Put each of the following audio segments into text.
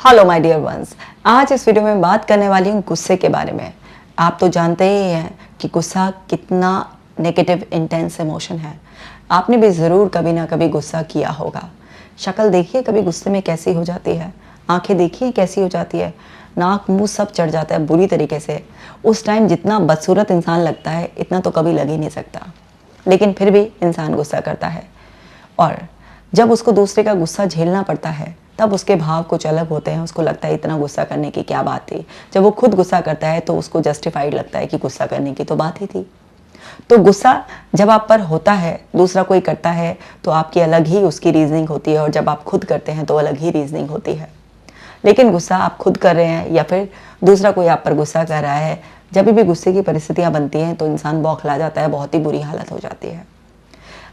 Hello my dear ones, आज इस video में बात करने वाली हूँ गुस्से के बारे में। आप तो जानते ही हैं कि गुस्सा कितना नेगेटिव इंटेंस इमोशन है। आपने भी ज़रूर कभी ना कभी गुस्सा किया होगा। शक्ल देखिए कभी गुस्से में कैसी हो जाती है, आंखें देखिए कैसी हो जाती है, नाक मुंह सब चढ़ जाता है बुरी तरीके से। उस टाइम जितना बदसूरत इंसान लगता है इतना तो कभी लग ही नहीं सकता, लेकिन फिर भी इंसान गुस्सा करता है। और जब उसको दूसरे का गुस्सा झेलना पड़ता है तब उसके भाव कुछ अलग होते हैं। उसको लगता है इतना गुस्सा करने की क्या बात थी। जब वो खुद गुस्सा करता है तो उसको जस्टिफाइड लगता है कि गुस्सा करने की तो बात ही थी। तो गुस्सा जब आप पर होता है, दूसरा कोई करता है तो आपकी अलग ही उसकी रीजनिंग होती है, और जब आप खुद करते हैं तो अलग ही रीजनिंग होती है। लेकिन गुस्सा आप खुद कर रहे हैं या फिर दूसरा कोई आप पर गुस्सा कर रहा है, जब भी गुस्से की परिस्थितियाँ बनती हैं तो इंसान बौखला जाता है, बहुत ही बुरी हालत हो जाती है।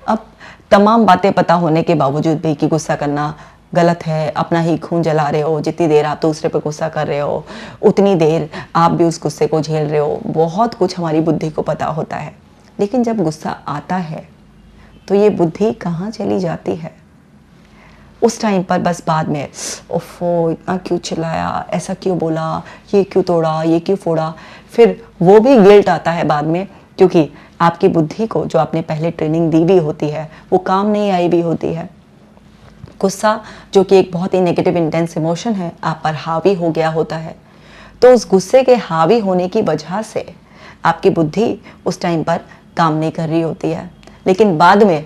अब तमाम बातें पता होने के बावजूद भी कि गुस्सा करना गलत है, अपना ही खून जला रहे हो, जितनी देर आप दूसरे पर गुस्सा कर रहे हो उतनी देर आप भी उस गुस्से को झेल रहे हो, बहुत कुछ हमारी बुद्धि को पता होता है। लेकिन जब गुस्सा आता है तो ये बुद्धि कहाँ चली जाती है? उस टाइम पर बस बाद में ओफो इतना क्यों चिल्लाया, ऐसा क्यों बोला, ये क्यों तोड़ा, ये क्यों फोड़ा, फिर वो भी गिल्ट आता है बाद में, क्योंकि आपकी बुद्धि को जो आपने पहले ट्रेनिंग दी भी होती है वो काम नहीं आई भी होती है। गुस्सा जो कि एक बहुत ही नेगेटिव इंटेंस इमोशन है आप पर हावी हो गया होता है, तो उस गुस्से के हावी होने की वजह से आपकी बुद्धि उस टाइम पर काम नहीं कर रही होती है। लेकिन बाद में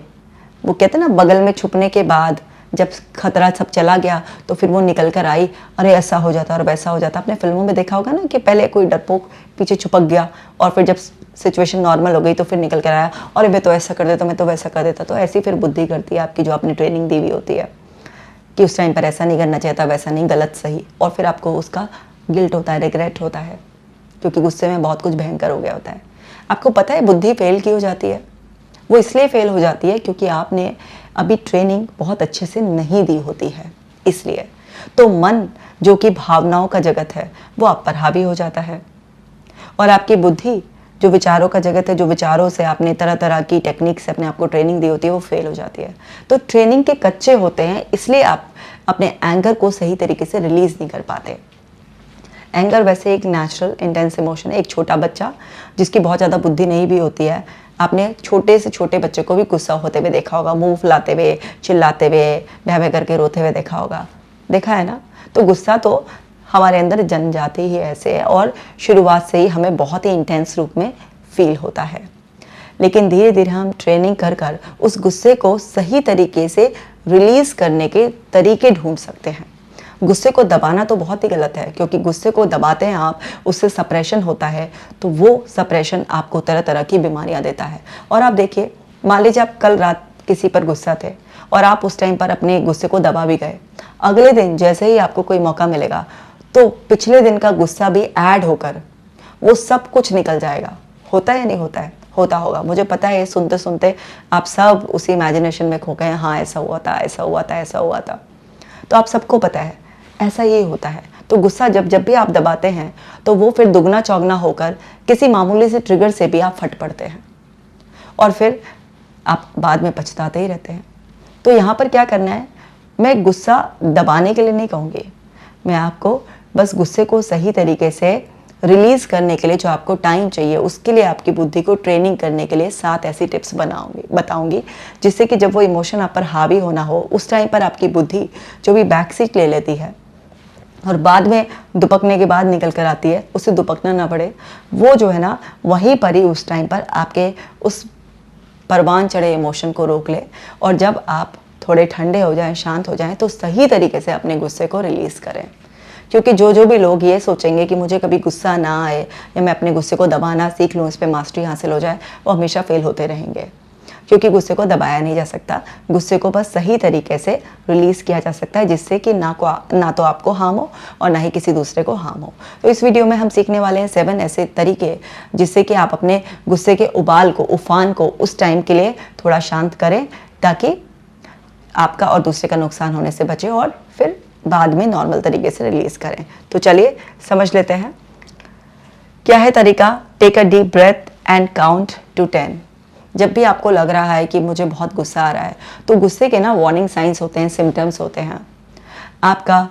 वो कहते हैं ना, बगल में छुपने के बाद जब खतरा सब चला गया तो फिर वो निकल कर आई, अरे ऐसा हो जाता और वैसा हो जाता। आपने फिल्मों में देखा होगा ना कि पहले कोई डरपोक पीछे छुपक गया और फिर जब सिचुएशन नॉर्मल हो गई तो फिर निकल कर आया, अरे मैं तो ऐसा कर देता, मैं तो वैसा कर देता। तो ऐसी फिर बुद्धि करती है आपकी, जो आपने ट्रेनिंग दी हुई होती है कि उस टाइम पर ऐसा नहीं करना चाहिए था, वैसा नहीं, गलत सही, और फिर आपको उसका गिल्ट होता है, रिग्रेट होता है, क्योंकि गुस्से में बहुत कुछ भयंकर हो गया होता है। आपको पता है बुद्धि फेल क्यों हो जाती है? वो इसलिए फेल हो जाती है क्योंकि आपने अभी ट्रेनिंग बहुत अच्छे से नहीं दी होती है, इसलिए। तो मन जो कि भावनाओं का जगत है वो आप पर हावी हो जाता है, और आपकी बुद्धि जो विचारों का जगत है, जो विचारों से आपने तरह तरह की टेक्निक से अपने आप को ट्रेनिंग दी होती है, वो फेल हो जाती है। तो ट्रेनिंग के कच्चे होते हैं, इसलिए आप अपने एंगर को सही तरीके से रिलीज नहीं कर पाते। एंगर वैसे एक नेचुरल इंटेंस इमोशन है। एक छोटा बच्चा जिसकी बहुत ज़्यादा बुद्धि नहीं भी होती है, आपने छोटे से छोटे बच्चे को भी गुस्सा होते हुए देखा होगा, मुंह फुलाते हुए, चिल्लाते हुए, भय भय करके रोते हुए देखा होगा, देखा है ना? तो गुस्सा तो हमारे अंदर जन्म जाते ही ऐसे है, और शुरुआत से ही हमें बहुत ही इंटेंस रूप में फील होता है। लेकिन धीरे धीरे हम ट्रेनिंग कर कर उस गुस्से को सही तरीके से रिलीज करने के तरीके ढूंढ सकते हैं। गुस्से को दबाना तो बहुत ही गलत है, क्योंकि गुस्से को दबाते हैं आप, उससे सप्रेशन होता है, तो वो सप्रेशन आपको तरह तरह की बीमारियां देता है। और आप देखिए, मान लीजिए आप कल रात किसी पर गुस्सा थे और आप उस टाइम पर अपने गुस्से को दबा भी गए, अगले दिन जैसे ही आपको कोई मौका मिलेगा तो पिछले दिन का गुस्सा भी ऐड होकर वो सब कुछ निकल जाएगा। होता है या नहीं होता है? होता होगा, मुझे पता है। सुनते सुनते आप सब उसी इमेजिनेशन में खो गए, हाँ ऐसा हुआ था, ऐसा हुआ था, ऐसा हुआ था। तो आप सबको पता है ऐसा ही होता है। तो गुस्सा जब जब भी आप दबाते हैं तो वो फिर दुगना चौगना होकर किसी मामूली से ट्रिगर से भी आप फट पड़ते हैं, और फिर आप बाद में पछताते ही रहते हैं। तो यहाँ पर क्या करना है, मैं गुस्सा दबाने के लिए नहीं कहूँगी, मैं आपको बस गुस्से को सही तरीके से रिलीज करने के लिए जो आपको टाइम चाहिए, उसके लिए आपकी बुद्धि को ट्रेनिंग करने के लिए 7 ऐसी टिप्स बताऊंगी, जिससे कि जब वो इमोशन आप पर हावी होना हो उस टाइम पर आपकी बुद्धि जो भी बैक सीट ले लेती है और बाद में दुपकने के बाद निकल कर आती है, उससे दुपकना ना पड़े, वो जो है ना वहीं पर ही उस टाइम पर आपके उस परवान चढ़े इमोशन को रोक ले, और जब आप थोड़े ठंडे हो जाएं, शांत हो जाएं, तो सही तरीके से अपने गुस्से को रिलीज़ करें। क्योंकि जो भी लोग ये सोचेंगे कि मुझे कभी गुस्सा ना आए या मैं अपने गुस्से को दबाना सीख लूँ, इस पर मास्टरी हासिल हो जाए, वो हमेशा फेल होते रहेंगे। क्योंकि गुस्से को दबाया नहीं जा सकता, गुस्से को बस सही तरीके से रिलीज़ किया जा सकता है, जिससे कि ना तो आपको हार्म हो और ना ही किसी दूसरे को हार्म हो। तो इस वीडियो में हम सीखने वाले हैं 7 ऐसे तरीके, जिससे कि आप अपने गुस्से के उबाल को, उफान को उस टाइम के लिए थोड़ा शांत करें, ताकि आपका और दूसरे का नुकसान होने से बचे, और फिर बाद में नॉर्मल तरीके से रिलीज़ करें। तो चलिए समझ लेते हैं क्या है तरीका। Take a deep breath and count to 10। जब भी आपको लग रहा है कि मुझे बहुत गुस्सा आ रहा है, तो गुस्से के ना वार्निंग साइंस होते हैं, सिम्टम्स होते हैं। आपका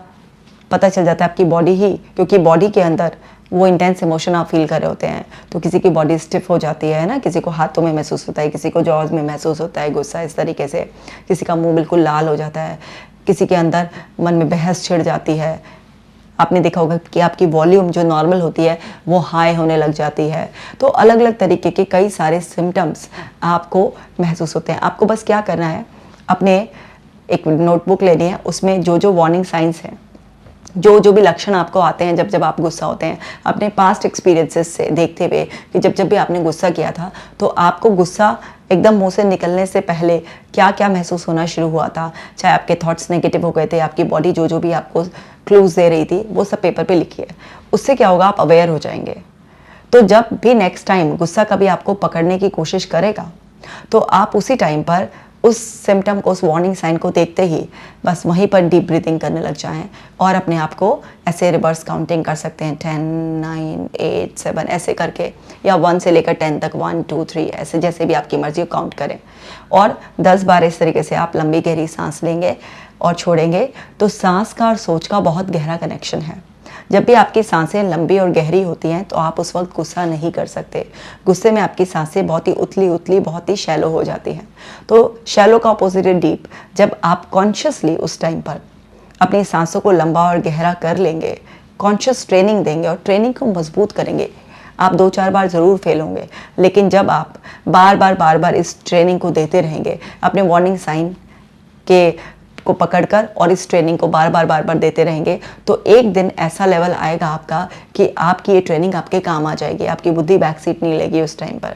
पता चल जाता है आपकी बॉडी ही, क्योंकि बॉडी के अंदर वो इंटेंस इमोशन आप फील कर रहे होते हैं। तो किसी की बॉडी स्टिफ हो जाती है ना, किसी को हाथों में महसूस होता है, किसी को जॉज में महसूस होता है गुस्सा इस तरीके से, किसी का मुंह बिल्कुल लाल हो जाता है, किसी के अंदर मन में बहस छिड़ जाती है। आपने देखा होगा कि आपकी वॉल्यूम जो नॉर्मल होती है वो हाई होने लग जाती है। तो अलग अलग तरीके के कई सारे सिम्टम्स आपको महसूस होते हैं। आपको बस क्या करना है, अपने एक नोटबुक लेनी है, उसमें जो जो वार्निंग साइंस हैं, जो जो भी लक्षण आपको आते हैं जब जब आप गुस्सा होते हैं, अपने पास्ट एक्सपीरियंसेस से देखते हुए कि जब जब भी आपने गुस्सा किया था तो आपको गुस्सा एकदम मुंह से निकलने से पहले क्या क्या महसूस होना शुरू हुआ था, चाहे आपके थॉट्स नेगेटिव हो गए थे, आपकी बॉडी जो जो भी आपको क्लूज दे रही थी वो सब पेपर पे लिखिए। उससे क्या होगा, आप अवेयर हो जाएंगे। तो जब भी नेक्स्ट टाइम गुस्सा कभी आपको पकड़ने की कोशिश करेगा तो आप उसी टाइम पर उस सिम्टम को, उस वार्निंग साइन को देखते ही बस वहीं पर डीप ब्रीथिंग करने लग जाएं और अपने आप को ऐसे रिवर्स काउंटिंग कर सकते हैं 10, 9, 8, 7 ऐसे करके, या 1 से लेकर 10 तक 1, 2, 3 ऐसे जैसे भी आपकी मर्जी काउंट करें। और 10 बार इस तरीके से आप लंबी गहरी सांस लेंगे और छोड़ेंगे। तो सांस का और सोच का बहुत गहरा कनेक्शन है। जब भी आपकी सांसें लंबी और गहरी होती हैं तो आप उस वक्त गुस्सा नहीं कर सकते। गुस्से में आपकी सांसें बहुत ही उतली उतली, बहुत ही शैलो हो जाती हैं। तो शैलो का अपोजिट है डीप। जब आप कॉन्शियसली उस टाइम पर अपनी सांसों को लंबा और गहरा कर लेंगे, कॉन्शियस ट्रेनिंग देंगे और ट्रेनिंग को मजबूत करेंगे, आप 2-4 बार ज़रूर फेल होंगे, लेकिन जब आप बार बार इस ट्रेनिंग को देते रहेंगे, अपने वार्निंग साइन के को पकड़कर और इस ट्रेनिंग को बार बार देते रहेंगे, तो एक दिन ऐसा लेवल आएगा आपका कि आपकी ये ट्रेनिंग आपके काम आ जाएगी। आपकी बुद्धि बैक सीट नहीं लेगी उस टाइम पर।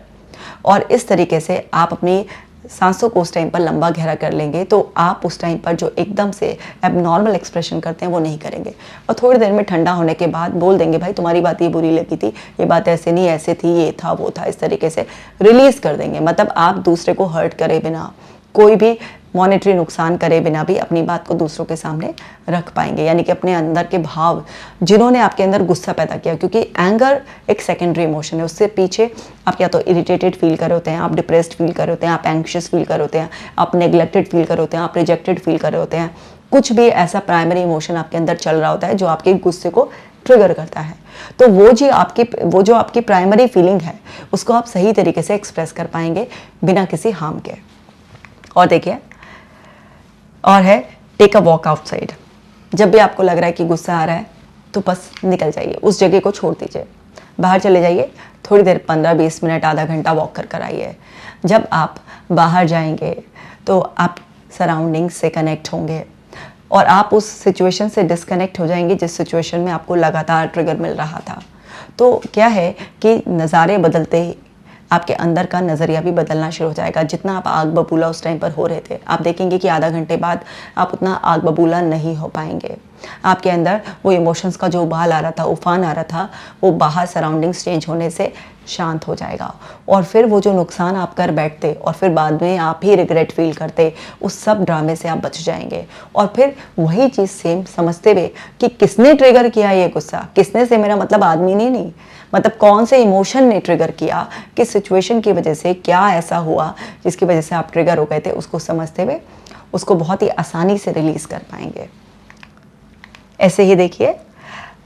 और इस तरीके से आप अपनी सांसों को उस टाइम पर लंबा गहरा कर लेंगे तो आप उस टाइम पर जो एकदम से एबनॉर्मल एक्सप्रेशन करते हैं वो नहीं करेंगे। और थोड़ी देर में ठंडा होने के बाद बोल देंगे, भाई तुम्हारी बात ये बुरी लगी थी, ये बात ऐसे नहीं ऐसे थी, ये था वो था, इस तरीके से रिलीज़ कर देंगे। मतलब आप दूसरे को हर्ट करे बिना, कोई भी मॉनेटरी नुकसान करे बिना भी अपनी बात को दूसरों के सामने रख पाएंगे। यानी कि अपने अंदर के भाव, जिन्होंने आपके अंदर गुस्सा पैदा किया, क्योंकि एंगर एक सेकेंडरी इमोशन है, उससे पीछे आप या तो इरिटेटेड फील कर रहे होते हैं, आप डिप्रेस्ड फील कर रहे होते हैं, आप एंग्शियस फील कर रहे होते हैं, आप नेग्लेक्टेड फील कर रहे होते हैं, आप रिजेक्टेड फील कर रहे होते हैं। कुछ भी ऐसा प्राइमरी इमोशन आपके अंदर चल रहा होता है जो आपके गुस्से को ट्रिगर करता है। तो वो जो आपकी प्राइमरी फीलिंग है उसको आप सही तरीके से एक्सप्रेस कर पाएंगे बिना किसी हार्म के। और देखिए, और है टेक अ वॉक आउटसाइड। जब भी आपको लग रहा है कि गुस्सा आ रहा है तो बस निकल जाइए, उस जगह को छोड़ दीजिए, बाहर चले जाइए, थोड़ी देर 15-20 मिनट, आधा घंटा वॉक कर आइए। जब आप बाहर जाएंगे तो आप सराउंडिंग से कनेक्ट होंगे और आप उस सिचुएशन से डिस्कनेक्ट हो जाएंगे जिस सिचुएशन में आपको लगातार ट्रिगर मिल रहा था। तो क्या है कि नज़ारे बदलते ही आपके अंदर का नज़रिया भी बदलना शुरू हो जाएगा। जितना आप आग बबूला उस टाइम पर हो रहे थे, आप देखेंगे कि आधा घंटे बाद आप उतना आग बबूला नहीं हो पाएंगे। आपके अंदर वो इमोशंस का जो उबाल आ रहा था, उफान आ रहा था, वो बाहर सराउंडिंग्स चेंज होने से शांत हो जाएगा। और फिर वो जो नुकसान आप कर बैठते और फिर बाद में आप ही रिग्रेट फील करते, उस सब ड्रामे से आप बच जाएंगे। और फिर वही चीज़ सेम समझते हुए कि किसने ट्रिगर किया ये गुस्सा, किसने से मेरा मतलब आदमी ने नहीं, मतलब कौन से इमोशन ने ट्रिगर किया, किस सिचुएशन की वजह से क्या ऐसा हुआ जिसकी वजह से आप ट्रिगर हो गए थे, उसको समझते हुए उसको बहुत ही आसानी से रिलीज़ कर पाएंगे। ऐसे ही देखिए,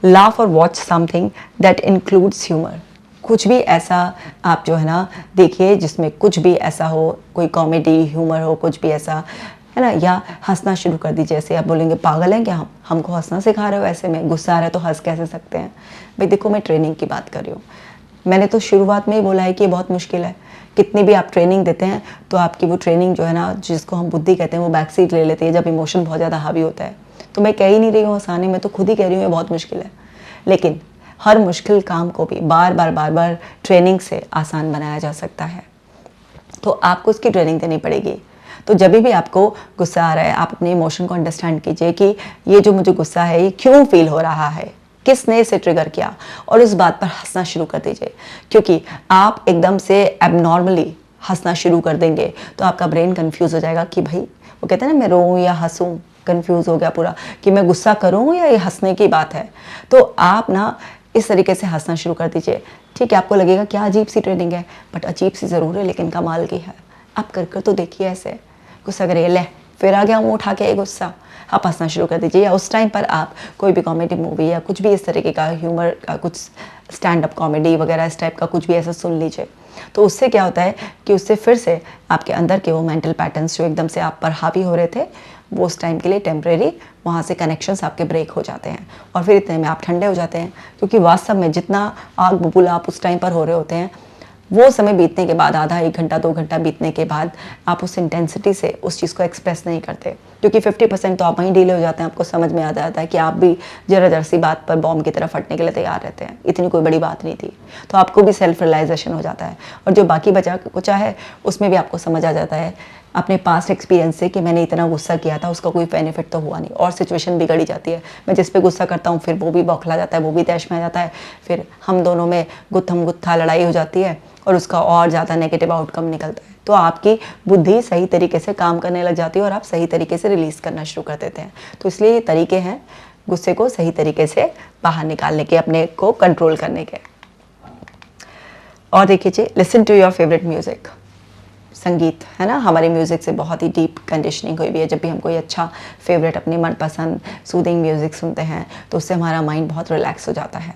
लाफ और watch something that includes humour. कुछ भी ऐसा आप जो है ना देखिए जिसमें कुछ भी ऐसा हो, कोई कॉमेडी ह्यूमर हो, कुछ भी ऐसा है ना, या हंसना शुरू कर दीजिए। ऐसे आप बोलेंगे पागल हैं क्या, हमको हंसना सिखा रहे हो, ऐसे में गुस्सा आ रहा है तो हंस कैसे सकते हैं। भाई देखो, मैं ट्रेनिंग की बात कर रही हूँ। मैंने तो शुरुआत में ही बोला है कि ये बहुत मुश्किल है। कितनी भी आप ट्रेनिंग देते हैं तो आपकी वो ट्रेनिंग जो है ना, जिसको हम बुद्धि कहते हैं, वो बैक सीट ले लेती है जब इमोशन बहुत ज़्यादा हावी होता है। तो मैं कह ही नहीं रही हूँ आसानी, मैं तो खुद ही कह रही हूँ ये बहुत मुश्किल है। लेकिन हर मुश्किल काम को भी बार बार ट्रेनिंग से आसान बनाया जा सकता है। तो आपको इसकी ट्रेनिंग देनी पड़ेगी। तो जब भी आपको गुस्सा आ रहा है, आप अपने इमोशन को अंडरस्टैंड कीजिए कि ये जो मुझे गुस्सा है ये क्यों फील हो रहा है, किसने इसे ट्रिगर किया, और उस बात पर हंसना शुरू कर दीजिए। क्योंकि आप एकदम से एबनॉर्मली हंसना शुरू कर देंगे तो आपका ब्रेन कंफ्यूज हो जाएगा कि भाई, वो कहते हैं ना, मैं रोऊं या हंसूं, कंफ्यूज हो गया पूरा कि मैं गुस्सा करूं या ये हंसने की बात है। तो आप ना इस तरीके से हंसना शुरू कर दीजिए। ठीक है, आपको लगेगा क्या अजीब सी ट्रेनिंग है, बट अजीब सी ज़रूर है लेकिन कमाल की है। आप कर तो देखिए ऐसे। गुस्सा करिए, ले फिर आ गया मुँह उठा के ये गुस्सा, आप हंसना शुरू कर दीजिए। या उस टाइम पर आप कोई भी कॉमेडी मूवी या कुछ भी इस तरीके का ह्यूमर का कुछ स्टैंड अप कॉमेडी वगैरह इस टाइप का कुछ भी ऐसा सुन लीजिए। तो उससे क्या होता है कि उससे फिर से आपके अंदर के वो मेंटल पैटर्न्स जो एकदम से आप पर हावी हो रहे थे, वो उस टाइम के लिए टेम्परेरी वहाँ से कनेक्शंस आपके ब्रेक हो जाते हैं और फिर इतने में आप ठंडे हो जाते हैं। क्योंकि वास्तव में जितना आग बबूला आप उस टाइम पर हो रहे होते हैं, वो समय बीतने के बाद, आधा 1 घंटा 2 घंटा बीतने के बाद आप उस इंटेंसिटी से उस चीज़ को एक्सप्रेस नहीं करते। क्योंकि 50% तो आप वहीं डीले हो जाते हैं। आपको समझ में आ जाता है कि आप भी जरा सी बात पर बॉम्ब की तरह फटने के लिए तैयार रहते हैं, इतनी कोई बड़ी बात नहीं थी। तो आपको भी सेल्फ रियलाइजेशन हो जाता है और जो बाकी बचा कुचा है उसमें भी आपको समझ आ जाता है अपने पास्ट एक्सपीरियंस से कि मैंने इतना गुस्सा किया था, उसका कोई बेनिफिट तो हुआ नहीं और सिचुएशन बिगड़ ही जाती है। मैं जिस पे गुस्सा करता हूँ फिर वो भी बौखला जाता है, वो भी तैश में आ जाता है, फिर हम दोनों में गुत्थम गुत्था लड़ाई हो जाती है और उसका और ज़्यादा नेगेटिव आउटकम निकलता है। तो आपकी बुद्धि सही तरीके से काम करने लग जाती है और आप सही तरीके से रिलीज़ करना शुरू कर देते हैं। तो इसलिए ये तरीके हैं गुस्से को सही तरीके से बाहर निकालने के, अपने को कंट्रोल करने के। और देखिए, listen to your favourite music. संगीत है ना, हमारे म्यूज़िक से बहुत ही डीप कंडीशनिंग हुई हुई है। जब भी हम कोई अच्छा फेवरेट अपने मनपसंद सूदिंग म्यूज़िक सुनते हैं तो उससे हमारा माइंड बहुत रिलैक्स हो जाता है।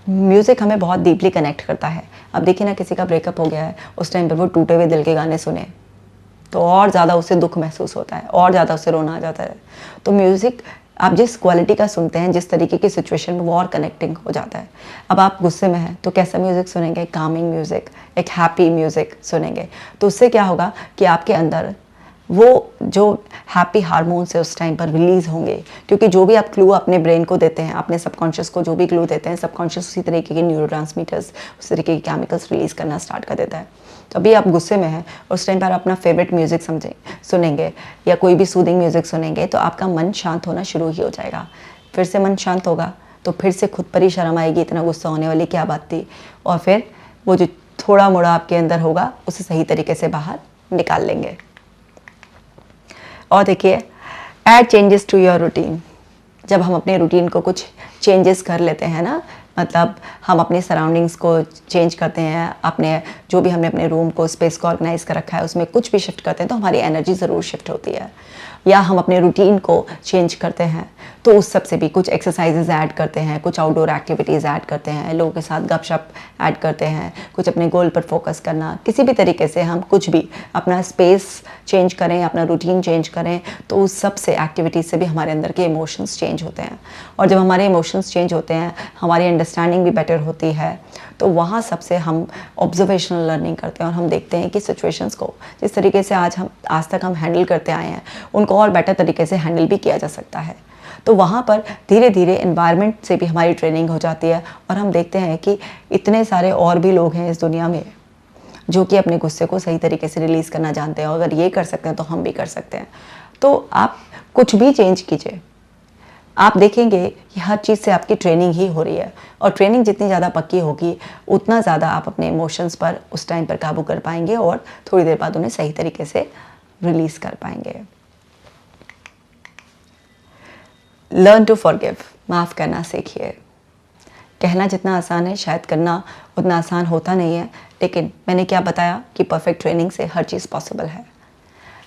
म्यूज़िक हमें बहुत डीपली कनेक्ट करता है। अब देखिए ना, किसी का ब्रेकअप हो गया है, उस टाइम पर वो टूटे हुए दिल के गाने सुने तो और ज़्यादा उसे दुख महसूस होता है और ज़्यादा उसे रोना आ जाता है। तो म्यूज़िक आप जिस क्वालिटी का सुनते हैं, जिस तरीके की सिचुएशन में, वो और कनेक्टिंग हो जाता है। अब आप गुस्से में हैं तो कैसा म्यूज़िक सुनेंगे? कामिंग म्यूज़िक, एक हैप्पी म्यूज़िक सुनेंगे। तो उससे क्या होगा कि आपके अंदर वो जो हैप्पी हार्मोन्स है उस टाइम पर रिलीज़ होंगे। क्योंकि जो भी आप क्लू अपने ब्रेन को देते हैं, अपने सबकॉन्शियस को जो भी क्लू देते हैं, सबकॉन्शियस उसी तरीके के न्यूरोट्रांसमीटर्स, उस तरीके के केमिकल्स रिलीज़ करना स्टार्ट कर देता है। तो अभी आप गुस्से में हैं, उस टाइम पर अपना फेवरेट म्यूज़िक सुनेंगे या कोई भी सूदिंग म्यूज़िक सुनेंगे तो आपका मन शांत होना शुरू ही हो जाएगा। फिर से मन शांत होगा तो फिर से खुद पर ही शर्म आएगी, इतना गुस्सा होने वाली क्या बात थी, और फिर वो जो थोड़ा मोड़ा आपके अंदर होगा उसे सही तरीके से बाहर निकाल लेंगे। और देखिए, add changes to your routine. जब हम अपने रूटीन को कुछ चेंजेस कर लेते हैं ना, मतलब हम अपने सराउंडिंग्स को चेंज करते हैं, अपने जो भी हमने अपने रूम को, स्पेस को ऑर्गेनाइज कर रखा है उसमें कुछ भी शिफ्ट करते हैं तो हमारी एनर्जी ज़रूर शिफ्ट होती है। या हम अपने रूटीन को चेंज करते हैं तो उस सब से भी कुछ एक्सरसाइजेज ऐड करते हैं, कुछ आउटडोर एक्टिविटीज़ ऐड करते हैं, लोगों के साथ गपशप ऐड करते हैं, कुछ अपने गोल पर फोकस करना, किसी भी तरीके से हम कुछ भी अपना स्पेस चेंज करें, अपना रूटीन चेंज करें तो उस सब से एक्टिविटीज़ से भी हमारे अंदर के इमोशंस चेंज होते हैं। और जब हमारे इमोशंस चेंज होते हैं, हमारी अंडरस्टैंडिंग भी बेटर होती है। तो वहाँ सबसे हम ऑब्जर्वेशनल लर्निंग करते हैं और हम देखते हैं कि सिचुएशंस को जिस तरीके से आज तक हम हैंडल करते आए हैं उनको और बेटर तरीके से हैंडल भी किया जा सकता है। तो वहाँ पर धीरे धीरे एनवायरनमेंट से भी हमारी ट्रेनिंग हो जाती है और हम देखते हैं कि इतने सारे और भी लोग हैं इस दुनिया में जो कि अपने गुस्से को सही तरीके से रिलीज़ करना जानते हैं। और अगर ये कर सकते हैं तो हम भी कर सकते हैं। तो आप कुछ भी चेंज कीजिए, आप देखेंगे कि हर चीज़ से आपकी ट्रेनिंग ही हो रही है। और ट्रेनिंग जितनी ज़्यादा पक्की होगी उतना ज़्यादा आप अपने इमोशंस पर उस टाइम पर काबू कर पाएंगे और थोड़ी देर बाद उन्हें सही तरीके से रिलीज़ कर पाएंगे। लर्न टू फॉरगिव, माफ़ करना सीखिए। कहना जितना आसान है शायद करना उतना आसान होता नहीं है, लेकिन मैंने क्या बताया कि परफेक्ट ट्रेनिंग से हर चीज़ पॉसिबल है।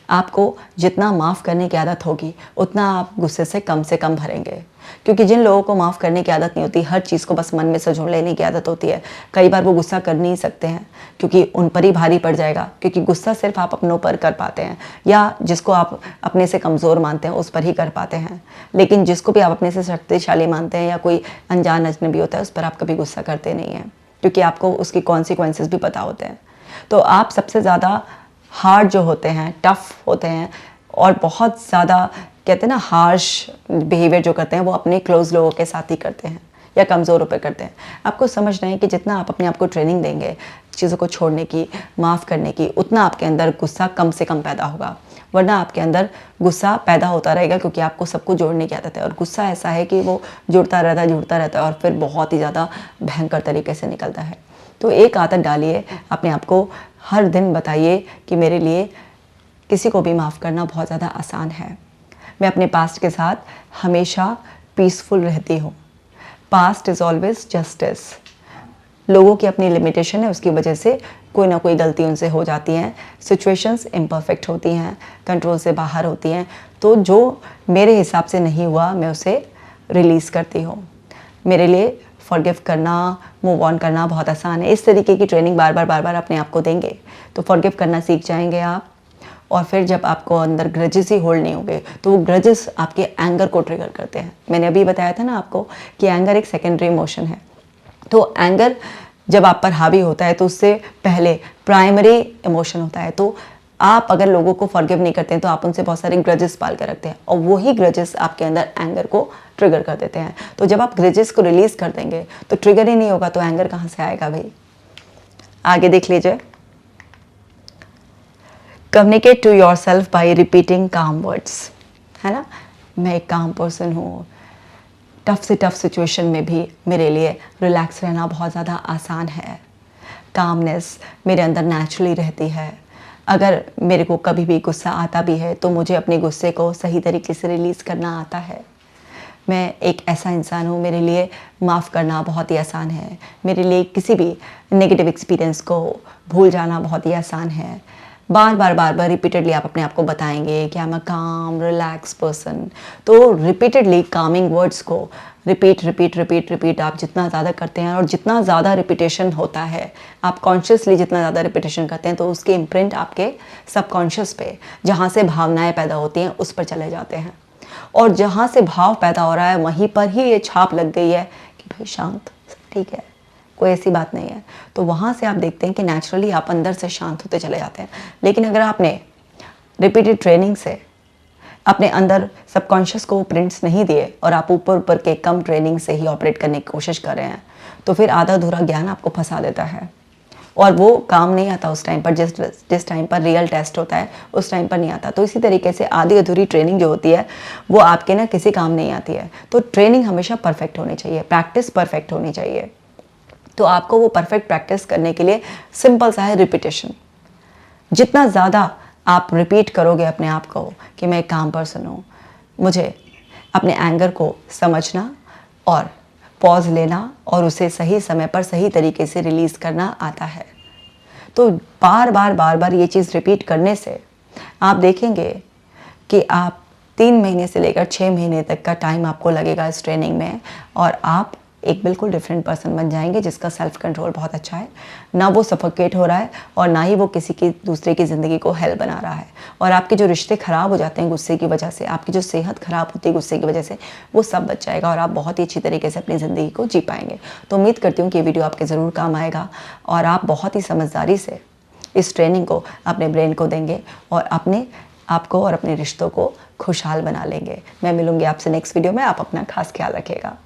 आपको जितना माफ़ करने की आदत होगी उतना आप गुस्से से कम भरेंगे। क्योंकि जिन लोगों को माफ़ करने की आदत नहीं होती, हर चीज़ को बस मन में सजोड़ लेने की आदत होती है, कई बार वो गुस्सा कर नहीं सकते हैं क्योंकि उन पर ही भारी पड़ जाएगा। क्योंकि गुस्सा सिर्फ आप अपनों पर कर पाते हैं या जिसको आप अपने से कमज़ोर मानते हैं उस पर ही कर पाते हैं। लेकिन जिसको भी आप अपने से शक्तिशाली मानते हैं या कोई अनजान अजनबी होता है उस पर आप कभी गुस्सा करते नहीं हैं, क्योंकि आपको उसकी कॉन्सिक्वेंसेस भी पता होते हैं। तो आप सबसे ज़्यादा हार्ड जो होते हैं, टफ़ होते हैं और बहुत ज़्यादा कहते हैं ना हार्श बिहेवियर जो करते हैं वो अपने क्लोज लोगों के साथ ही करते हैं या कमज़ोरों पे करते हैं। आपको समझना है कि जितना आप अपने आप को ट्रेनिंग देंगे चीज़ों को छोड़ने की, माफ़ करने की, उतना आपके अंदर गुस्सा कम से कम पैदा होगा। वरना आपके अंदर गुस्सा पैदा होता रहेगा क्योंकि आपको सबको जोड़ने की आदत है। और गुस्सा ऐसा है कि वो जुड़ता रहता है और फिर बहुत ही ज़्यादा भयंकर तरीके से निकलता है। तो एक आदत डालिए, अपने आप को हर दिन बताइए कि मेरे लिए किसी को भी माफ़ करना बहुत ज़्यादा आसान है। मैं अपने पास्ट के साथ हमेशा पीसफुल रहती हूँ। Past is always justice. लोगों की अपनी लिमिटेशन है, उसकी वजह से कोई ना कोई गलती उनसे हो जाती हैं, सिचुएशंस इम्परफेक्ट होती हैं, कंट्रोल से बाहर होती हैं। तो जो मेरे हिसाब से नहीं हुआ मैं उसे रिलीज़ करती हूँ। मेरे लिए फॉरगिव करना, मूव ऑन करना बहुत आसान है। इस तरीके की ट्रेनिंग बार बार अपने आप को देंगे तो फॉरगिव करना सीख जाएंगे आप। और फिर जब आपको अंदर ग्रजेस ही होल्ड नहीं होंगे तो वो ग्रजेस आपके एंगर को ट्रिगर करते हैं। मैंने अभी बताया था ना आपको कि एंगर एक सेकेंडरी इमोशन है। तो एंगर जब आप पर हावी होता है तो उससे पहले प्राइमरी इमोशन होता है। तो आप अगर लोगों को फॉरगिव नहीं करते हैं तो आप उनसे बहुत सारे ग्रजेस पाल कर रखते हैं और वही ग्रजेस आपके अंदर एंगर को ट्रिगर कर देते हैं। तो जब आप ग्रजेस को रिलीज कर देंगे तो ट्रिगर ही नहीं होगा तो एंगर कहाँ से आएगा भाई। आगे देख लीजिए। Communicate to yourself by repeating calm words, है ना। मैं एक काम पर्सन हूँ, टफ से टफ सिचुएशन में भी मेरे लिए रिलैक्स रहना बहुत ज़्यादा आसान है। कामनेस मेरे अंदर नेचुरली रहती है। अगर मेरे को कभी भी गुस्सा आता भी है तो मुझे अपने गुस्से को सही तरीके से रिलीज़ करना आता है। मैं एक ऐसा इंसान हूँ, मेरे लिए माफ़ करना बहुत ही आसान है। मेरे लिए किसी भी नेगेटिव एक्सपीरियंस को भूल जाना बहुत ही आसान है। बार बार रिपीटेडली आप अपने आप को बताएंगे कि आई एम अ काम रिलैक्स पर्सन। तो रिपीटेडली कामिंग वर्ड्स को रिपीट आप जितना ज़्यादा करते हैं और जितना ज़्यादा रिपीटेशन होता है, आप कॉन्शियसली जितना ज़्यादा रिपीटेशन करते हैं तो उसके इम्प्रिंट आपके सबकॉन्शियस पे, जहाँ से भावनाएं पैदा होती हैं, उस पर चले जाते हैं। और जहाँ से भाव पैदा हो रहा है वहीं पर ही ये छाप लग गई है कि भाई शांत, ठीक है, कोई ऐसी बात नहीं है। तो वहाँ से आप देखते हैं कि नेचुरली आप अंदर से शांत होते चले जाते हैं। लेकिन अगर आपने रिपीटेड ट्रेनिंग से अपने अंदर सबकॉन्शियस को प्रिंट्स नहीं दिए और आप ऊपर के कम ट्रेनिंग से ही ऑपरेट करने की कोशिश कर रहे हैं तो फिर आधा अधूरा ज्ञान आपको फंसा देता है और वो काम नहीं आता उस टाइम पर। जिस टाइम पर रियल टेस्ट होता है उस टाइम पर नहीं आता। तो इसी तरीके से आधी अधूरी ट्रेनिंग जो होती है वो आपके ना किसी काम नहीं आती है। तो ट्रेनिंग हमेशा परफेक्ट होनी चाहिए, प्रैक्टिस परफेक्ट होनी चाहिए। तो आपको वो परफेक्ट प्रैक्टिस करने के लिए सिंपल सा है रिपीटेशन। जितना ज़्यादा आप रिपीट करोगे अपने आप को कि मैं एक काम पर्सन हूँ, मुझे अपने एंगर को समझना और पॉज लेना और उसे सही समय पर सही तरीके से रिलीज़ करना आता है। तो बार बार ये चीज़ रिपीट करने से आप देखेंगे कि आप 3 महीने से लेकर 6 महीने तक का टाइम आपको लगेगा इस ट्रेनिंग में और आप एक बिल्कुल डिफरेंट पर्सन बन जाएंगे जिसका सेल्फ कंट्रोल बहुत अच्छा है। ना वो सफोकेट हो रहा है और ना ही वो किसी की दूसरे की ज़िंदगी को हेल बना रहा है। और आपके जो रिश्ते ख़राब हो जाते हैं गुस्से की वजह से, आपकी जो सेहत ख़राब होती है गुस्से की वजह से, वो सब बच जाएगा और आप बहुत ही अच्छी तरीके से अपनी ज़िंदगी को जी पाएंगे। तो उम्मीद करती हूँ कि ये वीडियो आपके ज़रूर काम आएगा और आप बहुत ही समझदारी से इस ट्रेनिंग को अपने ब्रेन को देंगे और अपने आपको और अपने रिश्तों को खुशहाल बना लेंगे। मैं मिलूंगी आपसे नेक्स्ट वीडियो में। आप अपना खास ख्याल रखिएगा।